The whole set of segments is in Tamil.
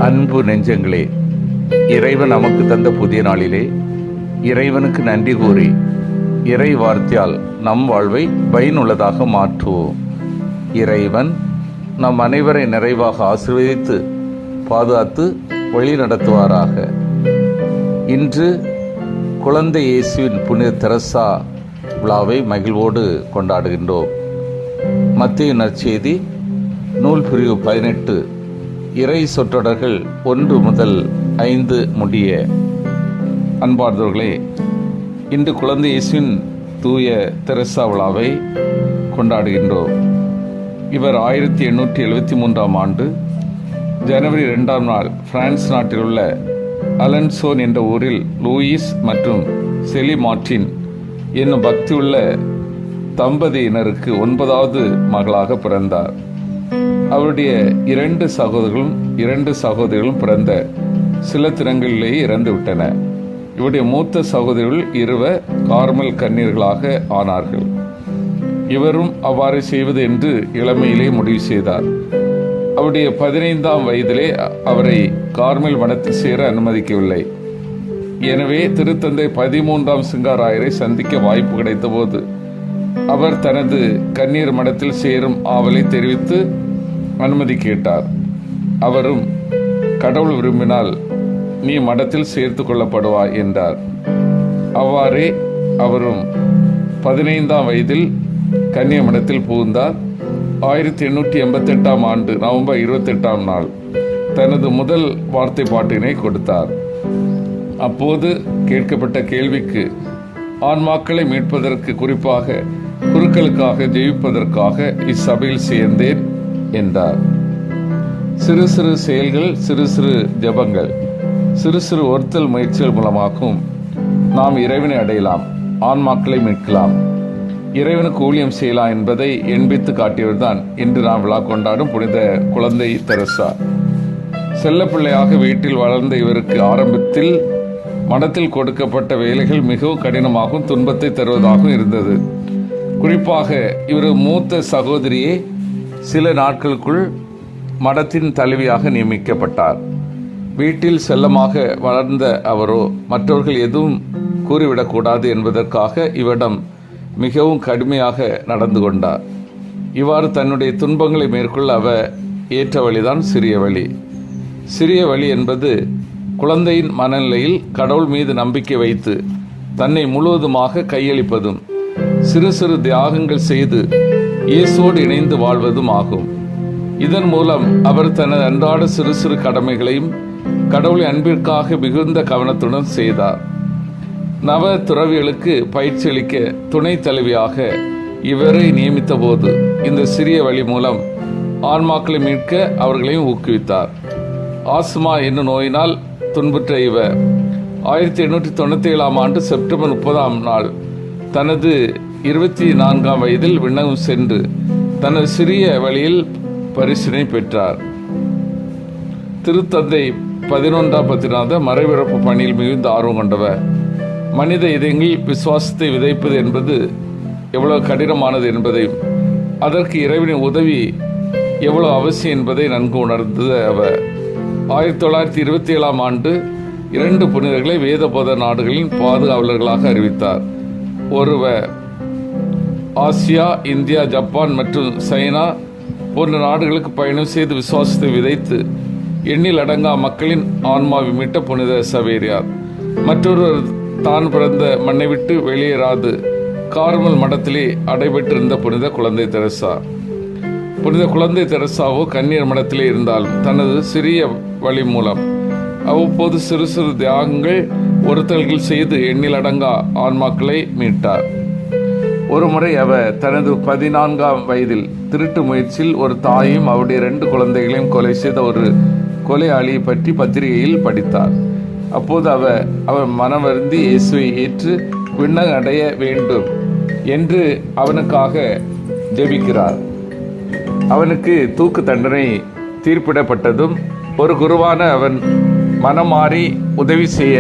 அன்பு நெஞ்சங்களே, இறைவன் நமக்கு தந்த புதிய நாளிலே இறைவனுக்கு நன்றி கூறி இறை வார்த்தையால் நம் வாழ்வை பயனுள்ளதாக மாற்றுவோம். இறைவன் நம் அனைவரை நிறைவாக ஆசீர்வதித்து பாதுகாத்து வழி நடத்துவாராக. இன்று குழந்தை இயேசுவின் புனித தெரசா விழாவை மகிழ்வோடு கொண்டாடுகின்றோம். மத்தேயு நற்செய்தி நூல் பிரிவு 18 இறை சொற்றொடர்கள் 1 முதல் 5 முடிய. அன்பார்ந்தவர்களே, இன்று குழந்தை இயேசுவின் தூய தெரசா விழாவை கொண்டாடுகின்றோம். இவர் 1873ஆம் ஆண்டு ஜனவரி 2ஆம் நாள் பிரான்ஸ் நாட்டில் உள்ள அலன்சோன் என்ற ஊரில் லூயிஸ் மற்றும் செலி மார்டின் என்னும் பக்தியுள்ள தம்பதியினருக்கு 9வது மகளாக பிறந்தார். அவருடைய 2 சகோதரிகளும் பிறந்த சில தினங்களிலேயே இறந்து விட்டன. இவருடைய மூத்த சகோதரிகள் 2 கார்மல் கன்னியர்களாக ஆனார்கள். இவரும் அவ்வாறு செய்வது என்று இளமையிலே முடிவு செய்தார். அவருடைய 15ஆம் வயதிலே அவரை கார்மல் மடத்தில் சேர அனுமதிக்கவில்லை. எனவே திருத்தந்தை 13ஆம் சிங்காராயரை சந்திக்க வாய்ப்பு கிடைத்த போது அவர் தனது கன்னியர் மடத்தில் சேரும் ஆவலை தெரிவித்து அனுமதி கேட்டார். அவரும் கடவுள் விரும்பினால் நீ மடத்தில் சேர்த்து கொள்ளப்படுவாய் என்றார். அவ்வாறே அவரும் 15ஆம் வயதில் கன்னிய மடத்தில் புகுந்தார். 1888ஆம் ஆண்டு நவம்பர் 28ஆம் நாள் தனது முதல் வார்த்தை பாட்டினை கொடுத்தார். அப்போது கேட்கப்பட்ட கேள்விக்கு ஆன்மாக்களை மீட்பதற்கு, குறிப்பாக குருக்களுக்காக ஜெயிப்பதற்காக இச்சபையில் சேர்ந்தேன் என்றார். சிறு சிறு செயல்கள், சிறு சிறு ஜபங்கள், சிறு சிறு ஒருத்தல் முயற்சிகள் மூலமாகவும் நாம் இறைவனை அடையலாம், ஆன்மாக்களை மீட்கலாம், இறைவனுக்கு ஊழியம் செய்யலாம் என்பதை எண்பித்து காட்டியவர்தான் இன்று நாம் விழா கொண்டாடும் புனித குழந்தை தெரசா. செல்லப்பிள்ளையாக வீட்டில் வளர்ந்த இவருக்கு ஆரம்பத்தில் மடத்தில் கொடுக்கப்பட்ட வேலைகள் மிகவும் கடினமாகவும் துன்பத்தை தருவதாகவும் இருந்தது. குறிப்பாக இவர் மூத்த சகோதரியே சில நாட்களுக்குள் மடத்தின் தலைவியாக நியமிக்கப்பட்டார். வீட்டில் செல்லமாக வளர்ந்த அவரோ மற்றவர்கள் எதுவும் கூறிவிடக்கூடாது என்பதற்காக இவரிடம் மிகவும் கடுமையாக நடந்து கொண்டார். இவ்வாறு தன்னுடைய துன்பங்களை மேற்கொள்ள அவர் ஏற்ற வழிதான் சிறிய வழி. சிறிய வழி என்பது குழந்தையின் மனநிலையில் கடவுள் மீது நம்பிக்கை வைத்து தன்னை முழுவதுமாக கையளிப்பதும் சிறு சிறு தியாகங்கள் செய்து இயேசுவோடு இணைந்து வாழ்வதும் ஆகும். இதன் மூலம் அவர் தனது அன்றாட சிறு சிறு கடமைகளையும் கடவுளின் அன்பிற்காக மிகுந்த கவனத்துடன் செய்தார். நவ துறவிகளுக்கு பயிற்சி அளிக்க துணை தலைவியாக இவரை நியமித்த போது இந்த சிறிய வழி மூலம் ஆன்மாக்களை மீட்க அவர்களையும் ஊக்குவித்தார். ஆஸ்மா என்னும் நோயினால் துன்புற்ற இவர் 1897ஆம் ஆண்டு செப்டம்பர் 30ஆம் நாள் தனது 24ஆம் வயதில் விண்ணகம் சென்று தனது சிறிய வழியில் பரிசினை பெற்றார். திருத்தந்தை 11ஆம் பத்திநாத மறைவிறப்பு பணியில் மிகுந்த ஆர்வம் கொண்டவர். மனித இதயங்களில் விசுவாசத்தை விதைப்பது என்பது எவ்வளவு கடினமானது என்பதையும் அதற்கு இறைவனின் உதவி எவ்வளவு அவசியம் என்பதை நன்கு உணர்ந்த அவர் 1927ஆம் ஆண்டு 2 புனிதர்களை வேத போத நாடுகளின் பாதுகாவலர்களாக அறிவித்தார். ஒருவர் ஆசியா, இந்தியா, ஜப்பான் மற்றும் சைனா போன்ற நாடுகளுக்கு பயணம் செய்து விசுவாசத்தை விதைத்து எண்ணில் அடங்கா மக்களின் ஆன்மாவை மீட்ட புனித சவேரியார். மற்றொருவர் தான் பிறந்த மண்ணை விட்டு வெளியேறாது கார்மல் மடத்திலே அடைபெற்றிருந்த புனித குழந்தை தெரசா. புனித குழந்தை தெரசாவோ கன்னியர் மடத்திலே இருந்தாலும் தனது சிறிய வழி மூலம் அவ்வப்போது சிறு சிறு தியாகங்கள், ஒருத்தல்கள் செய்து எண்ணில் அடங்கா ஆன்மாக்களை மீட்டார். ஒருமுறை அவர் தனது 14ஆம் வயதில் திருட்டு முயற்சியில் ஒரு தாயையும் அவருடைய 2 குழந்தைகளையும் கொலை செய்த ஒரு கொலையாளியை பற்றி பத்திரிகையில் படித்தார். அப்போது அவர் மனம் வருந்தி இயேசுவை ஏற்று விண்ணகம் அடைய வேண்டும் என்று அவனுக்காக ஜெபிக்கிறார். அவனுக்கு தூக்கு தண்டனை தீர்ப்பிடப்பட்டதும் ஒரு குருவான அவன் மனம் மாறி உதவி செய்ய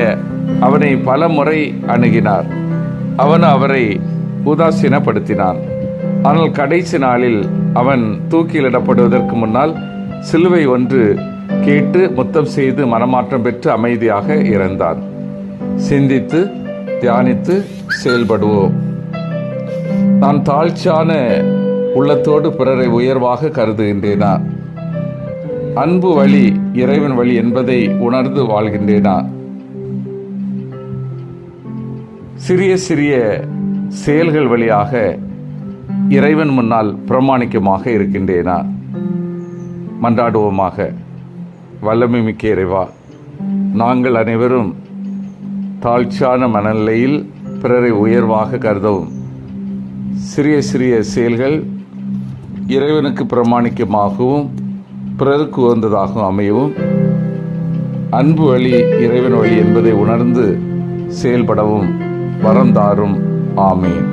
அவனை பல முறை அணுகினார். அவன் அவரை உதாசீனப்படுத்தினான். ஆனால் கடைசி நாளில் அவன் தூக்கிலிடப்படுவதற்கு முன்னால் சிலுவை ஒன்று கேட்டு முத்தம் செய்து மனமாற்றம் பெற்று அமைதியாக இறந்தான். சிந்தித்து தியானித்து செயல்படுவோம். நான் தாழ்ச்சியான உள்ளத்தோடு பிறரை உயர்வாக கருதுகின்றேனா? அன்பு வழி இறைவன் வழி என்பதை உணர்ந்து வாழ்கின்றேனா? சிறிய சிறிய செயல்கள் வழியாக இறைவன் முன்னால் பிரமாணிக்கமாக இருக்கின்றேனா? மன்றாடுவோமாக. வல்லமை மிக்க இறைவா, நாங்கள் அனைவரும் தாழ்ச்சியான மனநிலையில் பிறரை உயர்வாக கருதவும், சிறிய சிறிய செயல்கள் இறைவனுக்கு பிரமாணிக்கமாகவும் பிறருக்கு உகந்ததாகவும் அமையவும், அன்பு வழி இறைவன் வழி என்பதை உணர்ந்து செயல்படவும் வரம் தாரும். ஆமீன்.